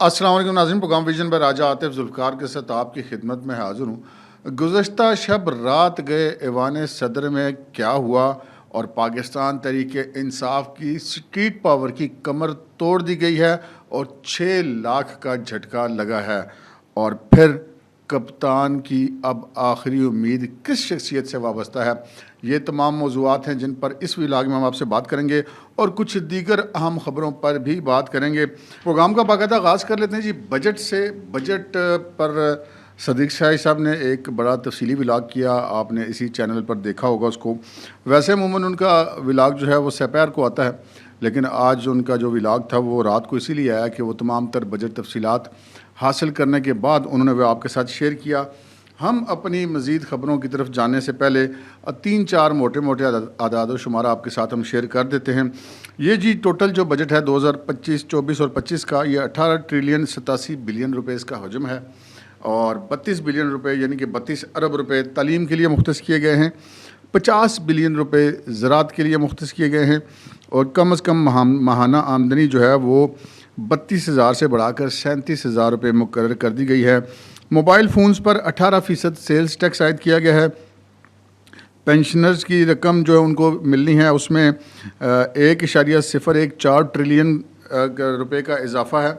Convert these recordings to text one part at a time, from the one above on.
السلام علیکم ناظرین، پروگرام ویژن پر راجہ عاطف ذوالفقار کے ساتھ آپ کی خدمت میں حاضر ہوں۔ گزشتہ شب رات گئے ایوان صدر میں کیا ہوا اور پاکستان تحریک انصاف کی سٹریٹ پاور کی کمر توڑ دی گئی ہے اور 6 لاکھ کا جھٹکا لگا ہے، اور پھر کپتان کی اب آخری امید کس شخصیت سے وابستہ ہے؟ یہ تمام موضوعات ہیں جن پر اس ولاگ میں ہم آپ سے بات کریں گے اور کچھ دیگر اہم خبروں پر بھی بات کریں گے۔ پروگرام کا باقاعدہ آغاز کر لیتے ہیں بجٹ سے۔ بجٹ پر صدیق شاہی صاحب نے ایک بڑا تفصیلی ولاگ کیا، آپ نے اسی چینل پر دیکھا ہوگا اس کو۔ ویسے عموماً ان کا ولاگ جو ہے وہ سپہر کو آتا ہے، لیکن آج ان کا جو ولاگ تھا وہ رات کو اسی لیے آیا کہ وہ تمام تر بجٹ تفصیلات حاصل کرنے کے بعد انہوں نے وہ آپ کے ساتھ شیئر کیا۔ ہم اپنی مزید خبروں کی طرف جانے سے پہلے 3-4 موٹے اعداد و شمار آپ کے ساتھ ہم شیئر کر دیتے ہیں۔ یہ ٹوٹل جو بجٹ ہے 2025 24 اور 25 کا، یہ 18 ٹریلین 87 بلین روپے اس کا حجم ہے، اور 32 بلین روپے یعنی کہ 32 ارب روپے تعلیم کے لیے مختص کیے گئے ہیں، 50 بلین روپے زراعت کے لیے مختص کیے گئے ہیں، اور کم از کم ماہانہ آمدنی جو ہے وہ 32,000 سے بڑھا کر 37,000 روپے مقرر کر دی گئی ہے۔ موبائل فونز پر 18% سیلز ٹیکس عائد کیا گیا ہے۔ پینشنرز کی رقم جو ان کو ملنی ہے اس میں 1.014 ٹریلین روپے کا اضافہ ہے،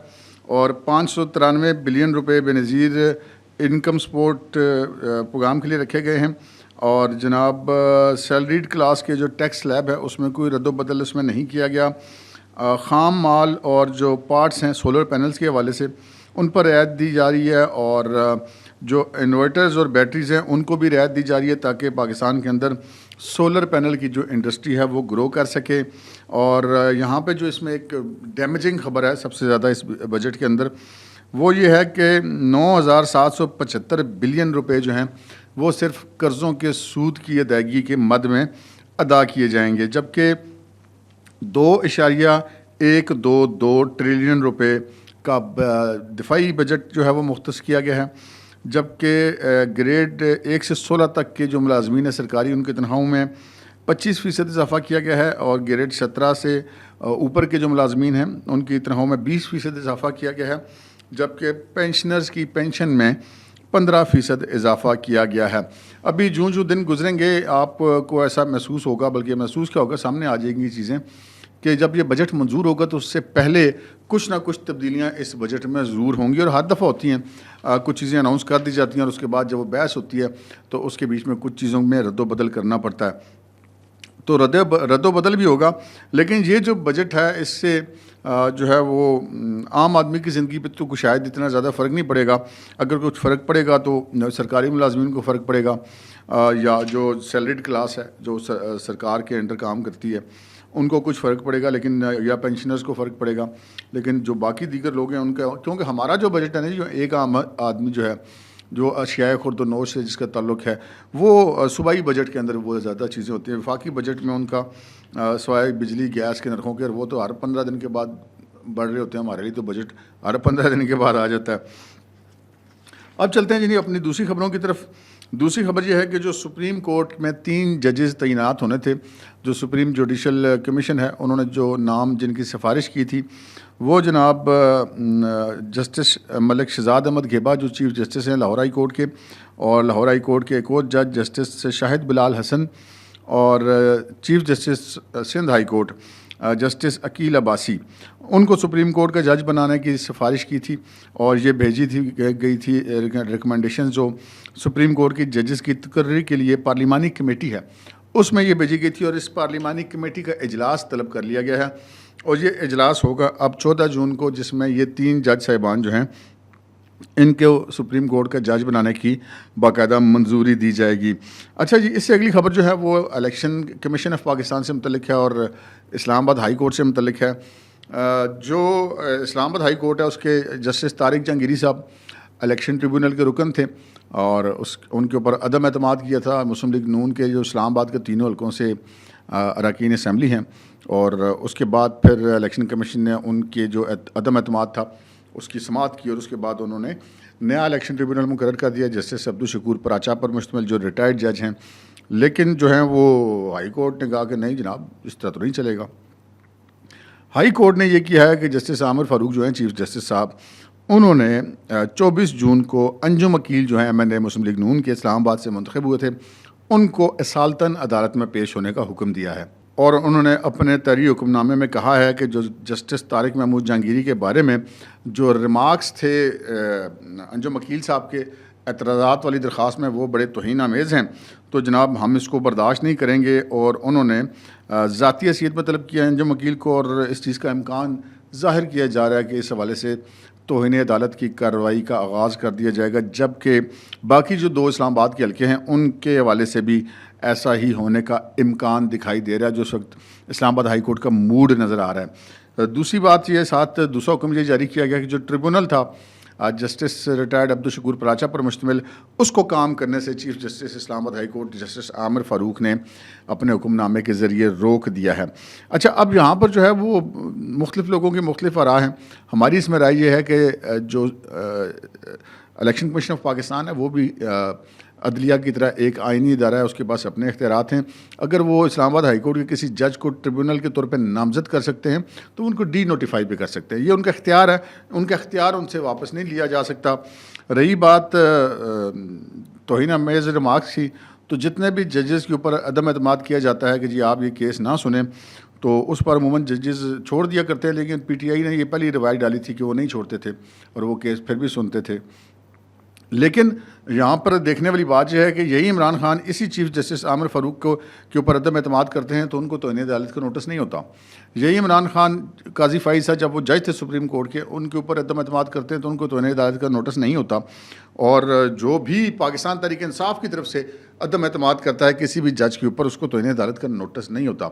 اور 593 بلین روپے بے نظیر انکم سپورٹ پروگرام کے لیے رکھے گئے ہیں، اور جناب سیلریڈ کلاس کے جو ٹیکس سلیب ہے اس میں کوئی رد و بدل اس میں نہیں کیا گیا۔ خام مال اور جو پارٹس ہیں سولر پینلز کے حوالے سے ان پر رعایت دی جا رہی ہے، اور جو انورٹرز اور بیٹریز ہیں ان کو بھی رعایت دی جا رہی ہے تاکہ پاکستان کے اندر سولر پینل کی جو انڈسٹری ہے وہ گرو کر سکے۔ اور یہاں پہ جو اس میں ایک ڈیمیجنگ خبر ہے سب سے زیادہ اس بجٹ کے اندر، وہ یہ ہے کہ 9,775 بلین روپے جو ہیں وہ صرف قرضوں کے سود کی ادائیگی کے مد میں ادا کیے جائیں گے، جبکہ 2.122 ٹریلین روپے کا دفاعی بجٹ جو ہے وہ مختص کیا گیا ہے، جبکہ گریڈ 1 سے 16 تک کے جو ملازمین ہیں سرکاری ان کی تنخواہوں میں 25% اضافہ کیا گیا ہے، اور گریڈ 17 سے اوپر کے جو ملازمین ہیں ان کی تنخواہوں میں 20% اضافہ کیا گیا ہے، جبکہ پینشنرز کی پینشن میں 15% اضافہ کیا گیا ہے۔ ابھی جو دن گزریں گے آپ کو ایسا محسوس ہوگا، بلکہ محسوس کیا ہوگا، سامنے آ جائیں گی چیزیں کہ جب یہ بجٹ منظور ہوگا تو اس سے پہلے کچھ نہ کچھ تبدیلیاں اس بجٹ میں ضرور ہوں گی، اور ہر دفعہ ہوتی ہیں۔ کچھ چیزیں اناؤنس کر دی جاتی ہیں اور اس کے بعد جب وہ بحث ہوتی ہے تو اس کے بیچ میں کچھ چیزوں میں رد و بدل کرنا پڑتا ہے، تو رد و بدل بھی ہوگا۔ لیکن یہ جو بجٹ ہے اس سے جو ہے وہ عام آدمی کی زندگی پہ تو شاید اتنا زیادہ فرق نہیں پڑے گا۔ اگر کچھ فرق پڑے گا تو سرکاری ملازمین کو فرق پڑے گا، یا جو سیلریڈ کلاس ہے جو سرکار کے انڈر کام کرتی ہے ان کو کچھ فرق پڑے گا، لیکن یا پینشنرز کو فرق پڑے گا، لیکن جو باقی دیگر لوگ ہیں ان کا، کیونکہ ہمارا جو بجٹ ہے نا، جو ایک عام آدمی جو ہے جو اشیاء خورد و نوش سے جس کا تعلق ہے وہ صوبائی بجٹ کے اندر وہ زیادہ چیزیں ہوتی ہیں۔ وفاقی بجٹ میں ان کا سوائے بجلی گیس کے نرخوں کے وہ تو ہر 15 دن کے بعد بڑھ رہے ہوتے ہیں، ہمارے لیے تو بجٹ ہر 15 دن کے بعد آ جاتا ہے۔ اب چلتے ہیں اپنی دوسری خبروں کی طرف۔ دوسری خبر یہ ہے کہ جو سپریم کورٹ میں 3 ججز تعینات ہونے تھے، جو سپریم جوڈیشل کمیشن ہے، انہوں نے جو نام جن کی سفارش کی تھی وہ جناب جسٹس ملک شہزاد احمد گھیبا جو چیف جسٹس ہیں لاہور ہائی کورٹ کے، اور لاہور ہائی کورٹ کے ایک اور جج جسٹس شاہد بلال حسن، اور chief justice Sindh high court justice Aqeel Abbasi, ان کو سپریم کورٹ کا جج بنانے کی سفارش کی تھی، اور یہ بھیجی گئی تھی ریکمنڈیشن جو سپریم کورٹ کی ججز کی تقرری کے لیے پارلیمانی کمیٹی ہے اس میں یہ بھیجی گئی تھی، اور اس پارلیمانی کمیٹی کا اجلاس طلب کر لیا گیا ہے، اور یہ اجلاس ہوگا اب 14 جون کو، جس میں یہ 3 جج صاحبان جو ہیں ان کو سپریم کورٹ کا جج بنانے کی باقاعدہ منظوری دی جائے گی۔ اچھا اس سے اگلی خبر جو ہے وہ الیکشن کمیشن آف پاکستان سے متعلق ہے اور اسلام آباد ہائی کورٹ سے متعلق ہے۔ جو اسلام آباد ہائی کورٹ ہے اس کے جسٹس طارق جہانگیری صاحب الیکشن ٹریبیونل کے رکن تھے، اور ان کے اوپر عدم اعتماد کیا تھا مسلم لیگ نون کے جو اسلام آباد کے تینوں حلقوں سے اراکین اسمبلی ہیں، اور اس کے بعد پھر الیکشن کمیشن نے ان کے جو عدم اعتماد تھا اس کی سماعت کی، اور اس کے بعد انہوں نے نیا الیکشن ٹریبیونل مقرر کر دیا جسٹس عبدالشکور پراچا پر مشتمل جو ریٹائرڈ جج ہیں، لیکن جو ہیں وہ ہائی کورٹ نے کہا کہ نہیں جناب اس طرح تو نہیں چلے گا۔ ہائی کورٹ نے یہ کیا ہے کہ جسٹس عامر فاروق جو ہیں چیف جسٹس صاحب، انہوں نے 24 جون کو انجم وکیل جو ہیں MNA مسلم لیگ نون کے اسلام آباد سے منتخب ہوئے تھے، ان کو اصالتاً عدالت میں پیش ہونے کا حکم دیا ہے، اور انہوں نے اپنے تحریری حکم نامے میں کہا ہے کہ جو جسٹس طارق محمود جہانگیری کے بارے میں جو ریمارکس تھے انجم وکیل صاحب کے اعتراضات والی درخواست میں، وہ بڑے توہین آمیز ہیں، تو جناب ہم اس کو برداشت نہیں کریں گے۔ اور انہوں نے ذاتی حیثیت میں طلب کیا انجم وکیل کو، اور اس چیز کا امکان ظاہر کیا جا رہا ہے کہ اس حوالے سے توہین عدالت کی کارروائی کا آغاز کر دیا جائے گا، جبکہ باقی جو 2 اسلام آباد کے حلقے ہیں ان کے حوالے سے بھی ایسا ہی ہونے کا امکان دکھائی دے رہا ہے، جو اس وقت اسلام آباد ہائی کورٹ کا موڈ نظر آ رہا ہے۔ دوسری بات یہ ساتھ دوسرا حکم یہ جاری کیا گیا کہ جو ٹریبونل تھا جسٹس ریٹائرڈ عبدالشکور پراچا پر مشتمل، اس کو کام کرنے سے چیف جسٹس اسلام آباد ہائی کورٹ جسٹس عامر فاروق نے اپنے حکم نامے کے ذریعے روک دیا ہے۔ اچھا، اب یہاں پر جو ہے وہ مختلف لوگوں کی مختلف آراء ہیں۔ ہماری اس میں رائے یہ ہے کہ جو الیکشن کمیشن آف پاکستان ہے وہ بھی عدلیہ کی طرح ایک آئینی ادارہ ہے، اس کے پاس اپنے اختیارات ہیں۔ اگر وہ اسلام آباد ہائی کورٹ کے کسی جج کو ٹریبیونل کے طور پہ نامزد کر سکتے ہیں تو ان کو ڈی نوٹیفائی بھی کر سکتے ہیں، یہ ان کا اختیار ہے، ان کا اختیار ان سے واپس نہیں لیا جا سکتا۔ رہی بات توہین آمیز ریمارکس کی، تو جتنے بھی ججز کے اوپر عدم اعتماد کیا جاتا ہے کہ جی آپ یہ کیس نہ سنیں، تو اس پر عموماً ججز چھوڑ دیا کرتے ہیں، لیکن PTI نے یہ پہلی روایت ڈالی تھی کہ وہ نہیں چھوڑتے تھے اور وہ کیس پھر بھی سنتے تھے۔ لیکن یہاں پر دیکھنے والی بات یہ ہے کہ یہی عمران خان اسی چیف جسٹس عامر فاروق کے اوپر عدم اعتماد کرتے ہیں تو ان کو توہین عدالت کا نوٹس نہیں ہوتا۔ یہی عمران خان قاضی فائز صاحب جب وہ جج تھے سپریم کورٹ کے، ان کے اوپر عدم اعتماد کرتے ہیں تو ان کو توہین عدالت کا نوٹس نہیں ہوتا۔ اور جو بھی پاکستان تحریک انصاف کی طرف سے عدم اعتماد کرتا ہے کسی بھی جج کے اوپر، اس کو توہین عدالت کا نوٹس نہیں ہوتا۔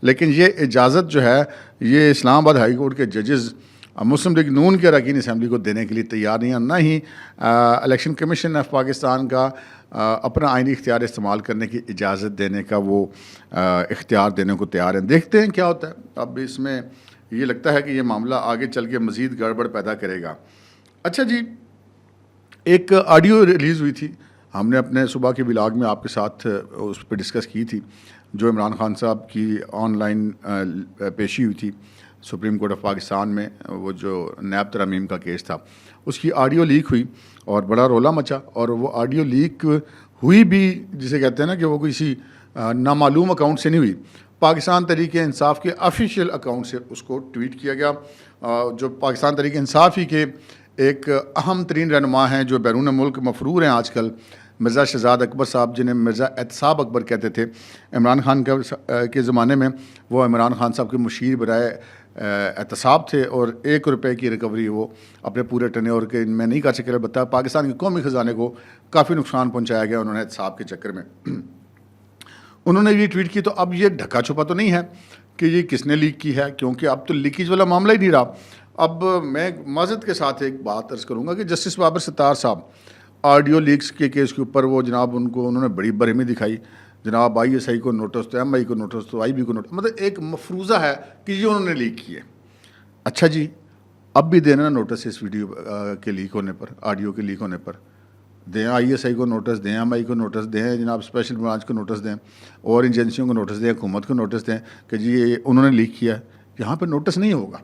لیکن یہ اجازت جو ہے یہ اسلام آباد ہائی کورٹ کے ججز مسلم لیگ نون کے اراکین اسمبلی کو دینے کے لیے تیار نہیں ہیں، نہ ہی الیکشن کمیشن آف پاکستان کا اپنا آئینی اختیار استعمال کرنے کی اجازت دینے کا وہ اختیار دینے کو تیار ہیں۔ دیکھتے ہیں کیا ہوتا ہے۔ اب اس میں یہ لگتا ہے کہ یہ معاملہ آگے چل کے مزید گڑبڑ پیدا کرے گا۔ اچھا جی، ایک آڈیو ریلیز ہوئی تھی، ہم نے اپنے صبح کے ولاگ میں آپ کے ساتھ اس پہ ڈسکس کی تھی، جو عمران خان صاحب کی آن لائن پیشی ہوئی تھی سپریم کورٹ آف پاکستان میں، وہ جو نیب ترامیم کا کیس تھا، اس کی آڈیو لیک ہوئی اور بڑا رولا مچا۔ اور وہ آڈیو لیک ہوئی بھی جسے کہتے ہیں نا کہ وہ کسی نامعلوم اکاؤنٹ سے نہیں ہوئی، پاکستان تحریک انصاف کے آفیشیل اکاؤنٹ سے اس کو ٹویٹ کیا گیا، جو پاکستان تحریک انصاف ہی کے ایک اہم ترین رہنما ہیں جو بیرون ملک مفرور ہیں آج کل، مرزا شہزاد اکبر صاحب، جنہیں مرزا احتساب اکبر کہتے تھے عمران خان کے زمانے میں، وہ عمران خان صاحب کے مشیر برائے احتساب تھے، اور 1 روپے کی ریکوری وہ اپنے پورے ٹینیور کے میں نہیں کر سکے، البتہ پاکستان کے قومی خزانے کو کافی نقصان پہنچایا گیا انہوں نے احتساب کے چکر میں۔ انہوں نے یہ ٹویٹ کی، تو اب یہ ڈھکا چھپا تو نہیں ہے کہ یہ کس نے لیک کی ہے، کیونکہ اب تو لیکیج والا معاملہ ہی نہیں رہا۔ اب میں معذرت کے ساتھ ایک بات عرض کروں گا کہ جسٹس بابر ستار صاحب آڈیو لیکس کے کیس کے اوپر وہ جناب انہوں نے بڑی برہمی دکھائی، جناب ISI کو نوٹس تو MI کو نوٹس تو IB کو نوٹس، مطلب ایک مفروضہ ہے کہ یہ انہوں نے لیک کی ہے۔ اچھا جی، اب بھی دینا نوٹس اس ویڈیو کے لیک ہونے پر، آڈیو کے لیک ہونے پر دیں، ISI کو نوٹس دیں، MI کو نوٹس دیں، جناب اسپیشل برانچ کو نوٹس دیں، اور ایجنسیوں کو نوٹس دیں، حکومت کو نوٹس دیں کہ جی یہ انہوں نے لیک کیا ہے۔ یہاں پہ نوٹس نہیں ہوگا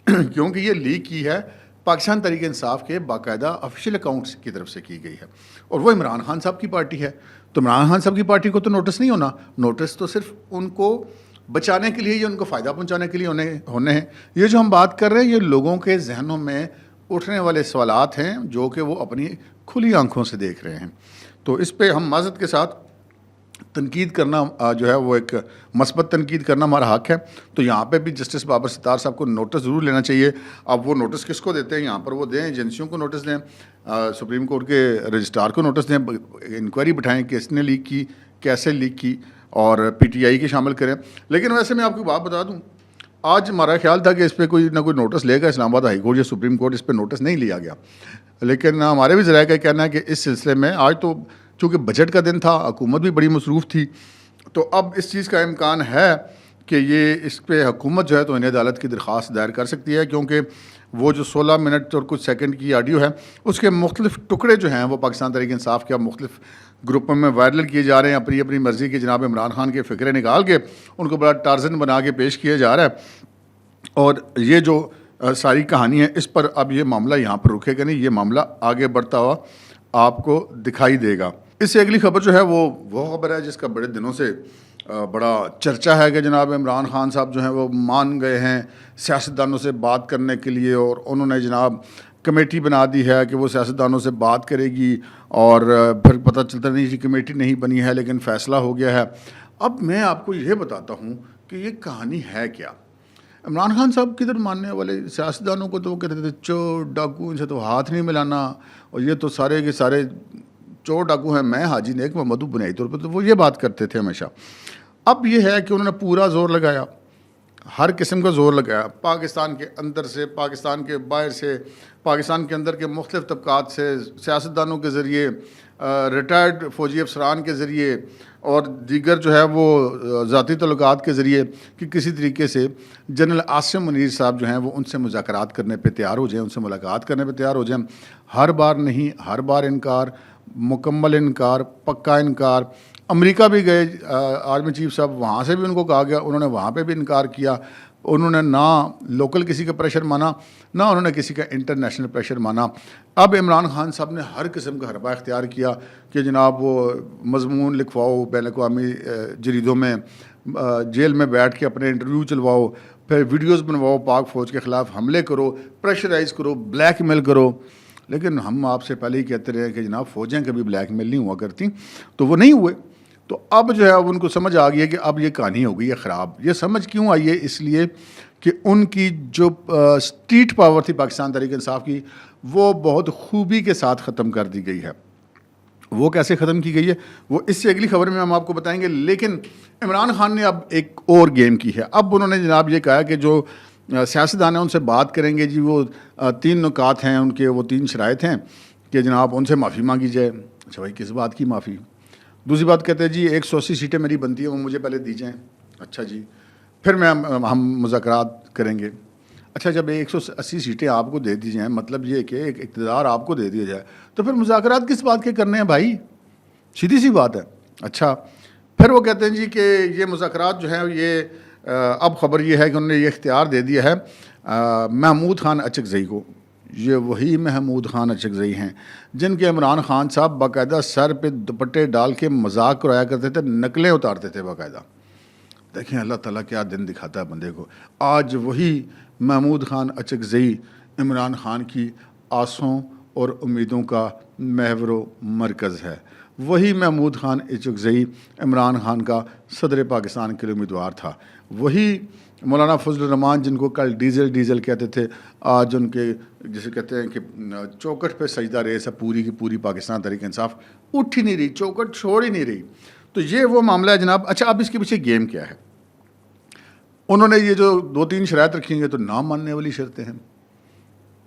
کیونکہ یہ لیک کی ہے پاکستان تحریک انصاف کے باقاعدہ آفیشیل اکاؤنٹس کی طرف سے کی گئی ہے، اور وہ عمران خان صاحب کی پارٹی ہے، تو عمران خان صاحب کی پارٹی کو تو نوٹس نہیں ہونا، نوٹس تو صرف ان کو بچانے کے لیے یا ان کو فائدہ پہنچانے کے لیے ہونے ہیں۔ یہ جو ہم بات کر رہے ہیں یہ لوگوں کے ذہنوں میں اٹھنے والے سوالات ہیں جو کہ وہ اپنی کھلی آنکھوں سے دیکھ رہے ہیں، تو اس پہ ہم معذرت کے ساتھ تنقید کرنا جو ہے وہ ایک مثبت تنقید کرنا ہمارا حق ہے۔ تو یہاں پہ بھی جسٹس بابر ستار صاحب کو نوٹس ضرور لینا چاہیے۔ اب وہ نوٹس کس کو دیتے ہیں، یہاں پر وہ دیں، ایجنسیوں کو نوٹس دیں، سپریم کورٹ کے رجسٹرار کو نوٹس دیں، انکوائری بٹھائیں کہ اس نے لیک کی، کیسے لیک کی، اور PTI کے شامل کریں۔ لیکن ویسے میں آپ کو بات بتا دوں، آج ہمارا خیال تھا کہ اس پہ کوئی نہ کوئی نوٹس لے گا اسلام آباد ہائی کورٹ یا سپریم کورٹ، اس پہ نوٹس نہیں لیا گیا، لیکن ہمارے بھی ذرائع کا کہنا ہے کہ اس سلسلے میں آج تو چونکہ بجٹ کا دن تھا، حکومت بھی بڑی مصروف تھی، تو اب اس چیز کا امکان ہے کہ یہ اس پہ حکومت جو ہے تو انہیں عدالت کی درخواست دائر کر سکتی ہے، کیونکہ وہ جو 16 منٹ اور کچھ سیکنڈ کی آڈیو ہے اس کے مختلف ٹکڑے جو ہیں وہ پاکستان تحریک انصاف کے مختلف گروپوں میں وائرل کیے جا رہے ہیں، اپنی اپنی مرضی کے جناب عمران خان کے فکرے نکال کے ان کو بڑا ٹارزن بنا کے پیش کیا جا رہا ہے۔ اور یہ جو ساری کہانی ہے. اس پر اب یہ معاملہ یہاں پر رکے گا نہیں, یہ معاملہ آگے بڑھتا ہوا آپ کو دکھائی دے گا. اس سے اگلی خبر جو ہے وہ خبر ہے جس کا بڑے دنوں سے بڑا چرچا ہے کہ جناب عمران خان صاحب جو ہیں وہ مان گئے ہیں سیاستدانوں سے بات کرنے کے لیے, اور انہوں نے جناب کمیٹی بنا دی ہے کہ وہ سیاستدانوں سے بات کرے گی, اور پھر پتہ چلتا نہیں کہ کمیٹی نہیں بنی ہے لیکن فیصلہ ہو گیا ہے. اب میں آپ کو یہ بتاتا ہوں کہ یہ کہانی ہے کیا. عمران خان صاحب کدھر ماننے والے سیاستدانوں کو تو وہ کہتے تھے چور ڈاکو, ان سے تو ہاتھ نہیں ملانا, اور یہ تو سارے کے سارے چور ڈاکو ہیں, میں حاجی نیک محمد بنیادی طور پر, تو وہ یہ بات کرتے تھے ہمیشہ. اب یہ ہے کہ انہوں نے پورا زور لگایا, ہر قسم کا زور لگایا, پاکستان کے اندر سے, پاکستان کے باہر سے, پاکستان کے اندر کے مختلف طبقات سے, سیاستدانوں کے ذریعے, ریٹائرڈ فوجی افسران کے ذریعے, اور دیگر جو ہے وہ ذاتی تعلقات کے ذریعے, کہ کسی طریقے سے جنرل عاصم منیر صاحب جو ہیں وہ ان سے مذاکرات کرنے پہ تیار ہو جائیں, ان سے ملاقات کرنے پہ تیار ہو جائیں. ہر بار نہیں, ہر بار انکار, مکمل انکار, پکا انکار. امریکہ بھی گئے آرمی چیف صاحب, وہاں سے بھی ان کو کہا گیا, انہوں نے وہاں پہ بھی انکار کیا. انہوں نے نہ لوکل کسی کا پریشر مانا, نہ انہوں نے کسی کا انٹرنیشنل پریشر مانا. اب عمران خان صاحب نے ہر قسم کا حربہ اختیار کیا کہ جناب وہ مضمون لکھواؤ بین الاقوامی جریدوں میں, جیل میں بیٹھ کے اپنے انٹرویو چلواؤ, پھر ویڈیوز بنواؤ, پاک فوج کے خلاف حملے کرو, پریشرائز کرو, بلیک میل کرو. لیکن ہم آپ سے پہلے ہی کہتے رہے کہ جناب فوجیں کبھی بلیک میل نہیں ہوا کرتی, تو وہ نہیں ہوئے. تو اب جو ہے ان کو سمجھ آ گئی ہے کہ اب یہ کہانی ہو گئی ہے خراب. یہ سمجھ کیوں آئی ہے؟ اس لیے کہ ان کی جو اسٹریٹ پاور تھی پاکستان تحریک انصاف کی, وہ بہت خوبی کے ساتھ ختم کر دی گئی ہے. وہ کیسے ختم کی گئی ہے وہ اس سے اگلی خبر میں ہم آپ کو بتائیں گے. لیکن عمران خان نے اب ایک اور گیم کی ہے. اب انہوں نے جناب یہ کہا کہ جو سیاستدان ہیں ان سے بات کریں گے جی, وہ 3 نکات ہیں ان کے, وہ 3 شرائط ہیں کہ جناب ان سے معافی مانگی جائے. اچھا بھائی کس بات کی معافی؟ دوسری بات کہتے ہیں جی 180 سیٹیں میری بنتی ہیں وہ مجھے پہلے دی جائیں. اچھا جی, پھر ہم مذاکرات کریں گے. اچھا جب 180 سیٹیں آپ کو دے دی جائیں, مطلب یہ کہ ایک اقتدار آپ کو دے دیا جائے, تو پھر مذاکرات کس بات کے کرنے ہیں بھائی؟ سیدھی سی بات ہے. اچھا پھر وہ کہتے ہیں جی کہ یہ مذاکرات جو ہیں یہ اب خبر یہ ہے کہ انہوں نے یہ اختیار دے دیا ہے محمود خان اچکزئی کو. یہ وہی محمود خان اچکزئی ہیں جن کے عمران خان صاحب باقاعدہ سر پہ دوپٹے ڈال کے مذاق کرایا کرتے تھے, نقلیں اتارتے تھے باقاعدہ. دیکھیں اللہ تعالیٰ کیا دن دکھاتا ہے بندے کو. آج وہی محمود خان اچکزئی عمران خان کی آسوں اور امیدوں کا محور و مرکز ہے. وہی محمود خان اچکزئی عمران خان کا صدر پاکستان کے لیے امیدوار تھا. وہی مولانا فضل الرحمان جن کو کل ڈیزل کہتے تھے, آج ان کے جسے کہتے ہیں کہ چوکٹ پہ سجدہ ریس ہے پوری کی پوری پاکستان تحریک انصاف, اٹھ ہی نہیں رہی, چوکٹ چھوڑ ہی نہیں رہی. تو یہ وہ معاملہ ہے جناب. اچھا اب اس کے پیچھے گیم کیا ہے؟ انہوں نے یہ جو 2-3 شرائط رکھی ہیں تو نہ ماننے والی شرطیں ہیں.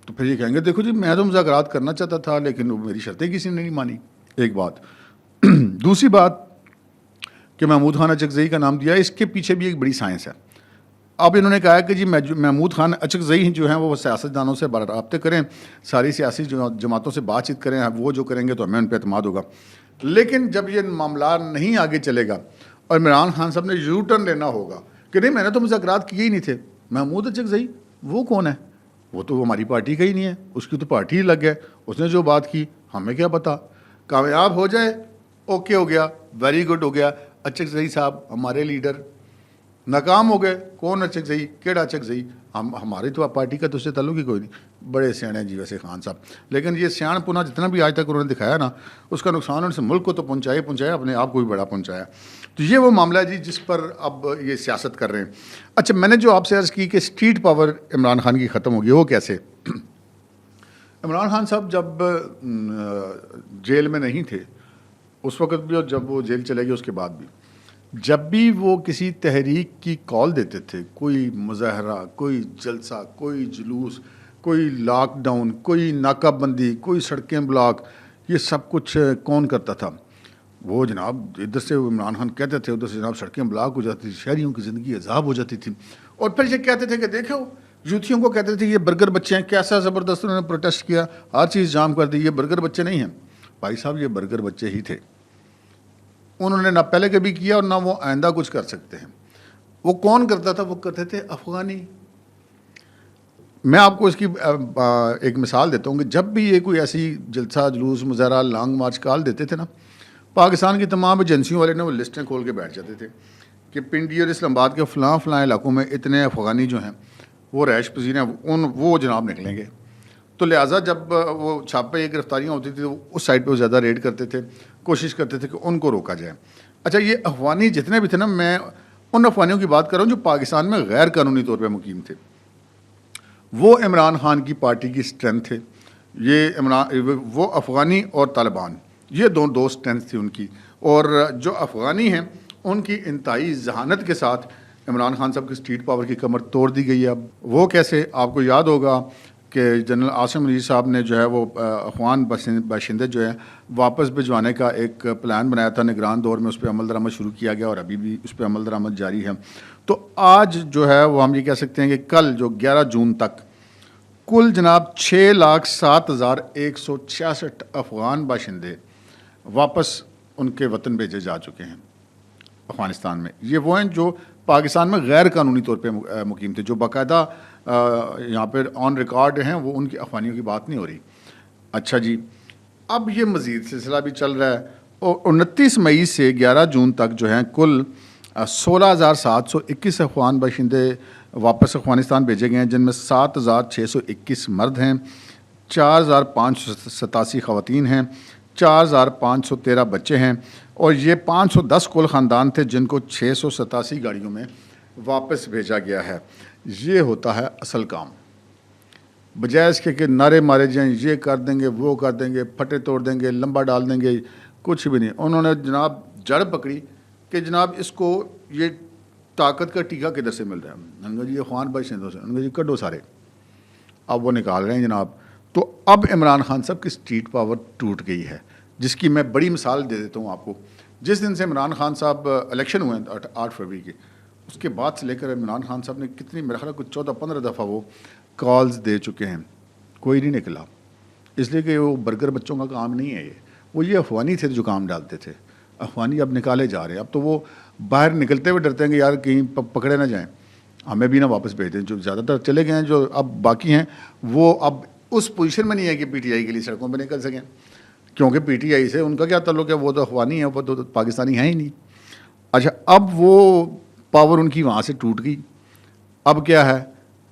تو پھر یہ کہیں گے دیکھو جی میں تو مذاکرات کرنا چاہتا تھا لیکن میری شرطیں کسی نے نہیں مانی. ایک بات. دوسری بات کہ محمود خان اچکزئی کا نام دیا, اس کے پیچھے بھی ایک بڑی سائنس ہے. اب انہوں نے کہا کہ جی محمود خان اچکزئی جو ہیں وہ سیاستدانوں سے رابطے کریں, ساری سیاسی جماعتوں سے بات چیت کریں, وہ جو کریں گے تو ہمیں ان پہ اعتماد ہوگا. لیکن جب یہ معاملہ نہیں آگے چلے گا اور عمران خان صاحب نے یو ٹرن لینا ہوگا کہ نہیں میں نے تو مذاکرات کیے ہی نہیں تھے, محمود اچکزئی وہ کون ہے؟ وہ تو ہماری پارٹی کا ہی نہیں ہے, اس کی تو پارٹی ہی الگ ہے, اس نے جو بات کی ہمیں کیا پتا. کامیاب ہو جائے اوکے ہو گیا, ویری گڈ ہو گیا, اچکزئی صاحب ہمارے لیڈر. ناکام ہو گئے, کون اچکزئی, کیڑا اچکزئی, ہماری تو پارٹی کا تو اس سے تعلق ہی کوئی نہیں. بڑے سیانے ہیں جی ویسے خان صاحب, لیکن یہ سیاح پنا جتنا بھی آج تک انہوں نے دکھایا نا, اس کا نقصان ان سے ملک کو تو پہنچایا, اپنے آپ کو بھی بڑا پہنچایا. تو یہ وہ معاملہ ہے جی جس پر اب یہ سیاست کر رہے ہیں. اچھا میں نے جو آپ سے عرض کی کہ اسٹریٹ پاور عمران خان کی ختم ہوگی, وہ کیسے؟ عمران خان صاحب جب جیل میں نہیں تھے اس وقت بھی, اور جب وہ جیل چلے گئے اس کے بعد بھی, جب بھی وہ کسی تحریک کی کال دیتے تھے, کوئی مظاہرہ, کوئی جلسہ, کوئی جلوس, کوئی لاک ڈاؤن, کوئی ناکہ بندی, کوئی سڑکیں بلاک, یہ سب کچھ کون کرتا تھا؟ وہ جناب ادھر سے عمران خان کہتے تھے, ادھر سے جناب سڑکیں بلاک ہو جاتی تھی, شہریوں کی زندگی عذاب ہو جاتی تھی. اور پھر یہ کہتے تھے کہ دیکھو یوتھیوں کو کہتے تھے یہ برگر بچے ہیں, کیسا زبردست انہوں نے پروٹیسٹ کیا, ہر چیز جام کر دی, یہ برگر بچے نہیں ہیں. بھائی صاحب یہ برگر بچے ہی تھے. انہوں نے نہ پہلے کبھی کیا اور نہ وہ آئندہ کچھ کر سکتے ہیں. وہ کون کرتا تھا؟ وہ کرتے تھے افغانی. میں آپ کو اس کی ایک مثال دیتا ہوں کہ جب بھی یہ کوئی ایسی جلسہ جلوس مظاہرہ لانگ مارچ کال دیتے تھے نا، پاکستان کی تمام ایجنسیوں والے نے وہ لسٹیں کھول کے بیٹھ جاتے تھے کہ پنڈی اور اسلام آباد کے فلاں فلاں علاقوں میں اتنے افغانی جو ہیں وہ رہائش پذیر ہیں، وہ جناب نکلیں گے. تو لہٰذا جب وہ چھاپے یا گرفتاریاں ہوتی تھیں تو اس سائڈ پہ وہ زیادہ ریڈ کرتے تھے، کوشش کرتے تھے کہ ان کو روکا جائے. اچھا، یہ افغانی جتنے بھی تھے نا، میں ان افغانیوں کی بات کر رہا ہوں جو پاکستان میں غیر قانونی طور پہ مقیم تھے. وہ عمران خان کی پارٹی کی اسٹرینتھ تھے. وہ افغانی اور طالبان، یہ دو اسٹرینتھ تھی ان کی. اور جو افغانی ہیں ان کی انتہائی ذہانت کے ساتھ عمران خان صاحب کی اسٹریٹ پاور کی کمر توڑ دی گئی ہے. اب وہ کیسے؟ آپ کو یاد ہوگا کہ جنرل عاصم منیر صاحب نے جو ہے وہ افغان باشندے جو ہیں واپس بھجوانے کا ایک پلان بنایا تھا نگران دور میں، اس پہ عمل درآمد شروع کیا گیا اور ابھی بھی اس پہ عمل درآمد جاری ہے. تو آج جو ہے وہ ہم یہ کہہ سکتے ہیں کہ کل جو 11 جون تک کل جناب 6,07,166 افغان باشندے واپس ان کے وطن بھیجے جا چکے ہیں افغانستان میں. یہ وہ ہیں جو پاکستان میں غیر قانونی طور پہ مقیم تھے، جو باقاعدہ یہاں پہ آن ریکارڈ ہیں. وہ ان کی افغانیوں کی بات نہیں ہو رہی. اچھا جی، اب یہ مزید سلسلہ بھی چل رہا ہے اور 29 مئی سے 11 جون تک جو ہیں کل 16,721 افغان باشندے واپس افغانستان بھیجے گئے ہیں، جن میں 7,621 مرد ہیں، 4,587 خواتین ہیں، 4,513 بچے ہیں، اور یہ 510 کل خاندان تھے جن کو 687 گاڑیوں میں واپس بھیجا گیا ہے. یہ ہوتا ہے اصل کام، بجائے اس کے کہ نعرے مارے جائیں یہ کر دیں گے وہ کر دیں گے، پھٹے توڑ دیں گے، لمبا ڈال دیں گے. کچھ بھی نہیں. انہوں نے جناب جڑ پکڑی کہ جناب اس کو یہ طاقت کا ٹیکہ کدھر سے مل رہا ہے. انہوں نے کہا جی افغان باشندوں سے. انہوں نے کہا جی کڈو سارے. اب وہ نکال رہے ہیں جناب. تو اب عمران خان صاحب کی اسٹریٹ پاور ٹوٹ گئی ہے، جس کی میں بڑی مثال دے دیتا ہوں آپ کو. جس دن سے عمران خان صاحب الیکشن ہوئے ہیں 8 فروری کے، اس کے بعد سے لے کر عمران خان صاحب نے کتنی، میرا خیال ہے کچھ 14-15 دفعہ وہ کالز دے چکے ہیں، کوئی نہیں نکلا. اس لیے کہ وہ برگر بچوں کا کام نہیں ہے. یہ افغانی تھے جو کام ڈالتے تھے. افغانی اب نکالے جا رہے ہیں. اب تو وہ باہر نکلتے ہوئے ڈرتے ہیں کہ یار کہیں پکڑے نہ جائیں، ہمیں بھی نہ واپس بھیج دیں. جو زیادہ تر چلے گئے ہیں، جو اب باقی ہیں، وہ اب اس پوزیشن میں نہیں ہے کہ پی ٹی آئی کے لیے سڑکوں پہ نکل سکیں، کیونکہ پی ٹی آئی سے ان کا کیا تعلق ہے؟ وہ تو افغانی ہیں، وہ تو پاکستانی ہیں ہی نہیں. اچھا، اب وہ پاور ان کی وہاں سے ٹوٹ گئی. اب کیا ہے؟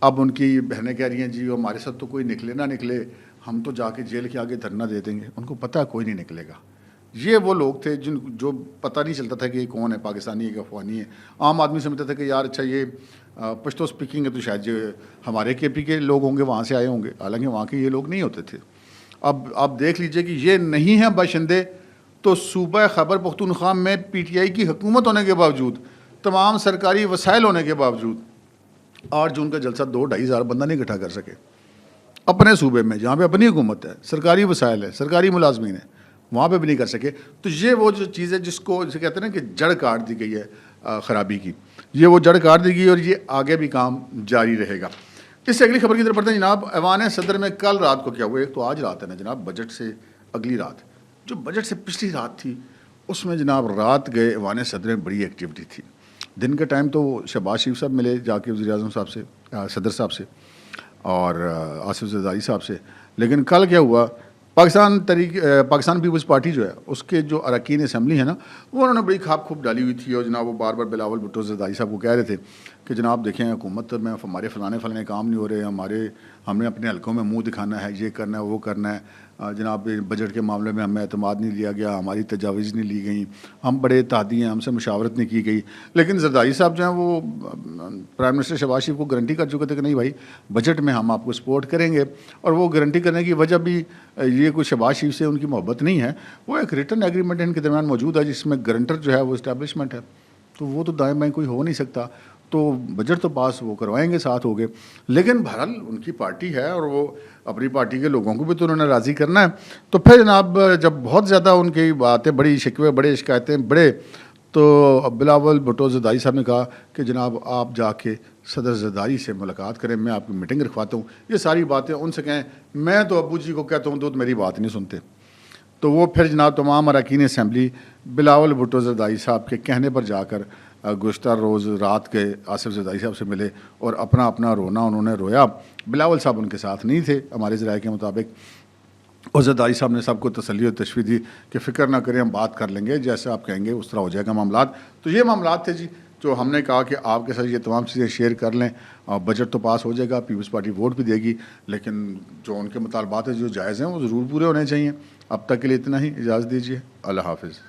اب ان کی بہنیں کہہ رہی ہیں جی ہمارے ساتھ تو کوئی نکلے نہ نکلے، ہم تو جا کے جیل کے آگے دھرنا دے دیں گے. ان کو پتہ ہے کوئی نہیں نکلے گا. یہ وہ لوگ تھے جو پتہ نہیں چلتا تھا کہ یہ کون ہے، پاکستانی ہے کہ افغانی ہے. عام آدمی سمجھتا تھا کہ یار اچھا یہ پشتو اسپیکنگ ہے تو شاید یہ ہمارے کے پی کے لوگ ہوں گے، وہاں سے آئے ہوں گے. حالانکہ وہاں کے یہ لوگ نہیں ہوتے تھے. اب آپ دیکھ لیجئے کہ یہ نہیں ہیں باشندے تو صوبہ خیبر پختونخوا میں پی ٹی آئی کی حکومت ہونے کے باوجود، تمام سرکاری وسائل ہونے کے باوجود 8 جون کا جلسہ 2-2.5 ہزار بندہ نہیں اکٹھا کر سکے اپنے صوبے میں، جہاں پہ اپنی حکومت ہے، سرکاری وسائل ہے، سرکاری ملازمین ہیں، وہاں پہ بھی نہیں کر سکے. تو یہ وہ جو چیز ہے جس کو جسے کہتے ہیں نا کہ جڑ کاٹ دی گئی ہے خرابی کی. یہ وہ جڑ کاٹ دی گئی اور یہ آگے بھی کام جاری رہے گا. اس سے اگلی خبر کی طرف پڑھتے ہیں جناب. ایوان صدر میں کل رات کو کیا ہوا؟ ایک تو آج رات ہے نا جناب، بجٹ سے اگلی رات، جو بجٹ سے پچھلی رات تھی اس میں جناب رات گئے ایوان صدر میں بڑی ایکٹیویٹی تھی. دن کے ٹائم تو شہباز شریف صاحب ملے جا کے وزیر اعظم صاحب سے، صدر صاحب سے اور آصف زرداری صاحب سے. لیکن کل کیا ہوا؟ پاکستان پیپلز پارٹی جو ہے اس کے جو اراکین اسمبلی ہیں نا، وہ انہوں نے بڑی کھاپ کھوپ ڈالی ہوئی تھی. اور جناب وہ بار بار بلاول بھٹو زرداری صاحب کو کہہ رہے تھے کہ جناب دیکھیں حکومت میں ہمارے فلانے کام نہیں ہو رہے، ہم نے اپنے حلقوں میں منہ دکھانا ہے، یہ کرنا ہے وہ کرنا ہے. جناب بجٹ کے معاملے میں ہمیں اعتماد نہیں لیا گیا، ہماری تجاویز نہیں لی گئیں، ہم بڑے اتحادی ہیں، ہم سے مشاورت نہیں کی گئی. لیکن زرداری صاحب جو ہیں وہ پرائم منسٹر شہباز شریف کو گارنٹی کر چکے تھے کہ نہیں بھائی بجٹ میں ہم آپ کو سپورٹ کریں گے. اور وہ گارنٹی کرنے کی وجہ بھی یہ کوئی شہباز شریف سے ان کی محبت نہیں ہے، وہ ایک ریٹن ایگریمنٹ ان کے درمیان موجود ہے جس میں گارنٹر جو ہے وہ اسٹیبلشمنٹ ہے. تو وہ تو دائیں بائیں کوئی ہو نہیں سکتا. تو بجٹ تو پاس وہ کروائیں گے، ساتھ ہو گئے. لیکن بہرحال ان کی پارٹی ہے اور وہ اپنی پارٹی کے لوگوں کو بھی تو انہوں نے راضی کرنا ہے. تو پھر جناب جب بہت زیادہ ان کی باتیں بڑی شکوے بڑے شکایتیں بڑے، تو بلاول بھٹو زرداری صاحب نے کہا کہ جناب آپ جا کے صدر زرداری سے ملاقات کریں، میں آپ کی میٹنگ رکھواتا ہوں، یہ ساری باتیں ان سے کہیں. میں تو ابو جی کو کہتا ہوں تو میری بات نہیں سنتے. تو وہ پھر جناب تمام اراکین اسمبلی بلاول بھٹو زرداری صاحب کے کہنے پر جا کر گزشتہ روز رات کے آصف زرداری صاحب سے ملے اور اپنا اپنا رونا انہوں نے رویا. بلاول صاحب ان کے ساتھ نہیں تھے ہمارے ذرائع کے مطابق, اور زرداری صاحب نے سب کو تسلی و تشویق دی کہ فکر نہ کریں, ہم بات کر لیں گے, جیسے آپ کہیں گے اس طرح ہو جائے گا معاملات. تو یہ معاملات تھے جی جو ہم نے کہا کہ آپ کے ساتھ یہ تمام چیزیں شیئر کر لیں. بجٹ تو پاس ہو جائے گا, پیپلز پارٹی ووٹ بھی دے گی, لیکن جو ان کے مطالبات ہیں جو جائز ہیں وہ ضرور پورے ہونے چاہیے. اب تک کے لیے اتنا ہی, اجازت دیجیے, اللہ حافظ.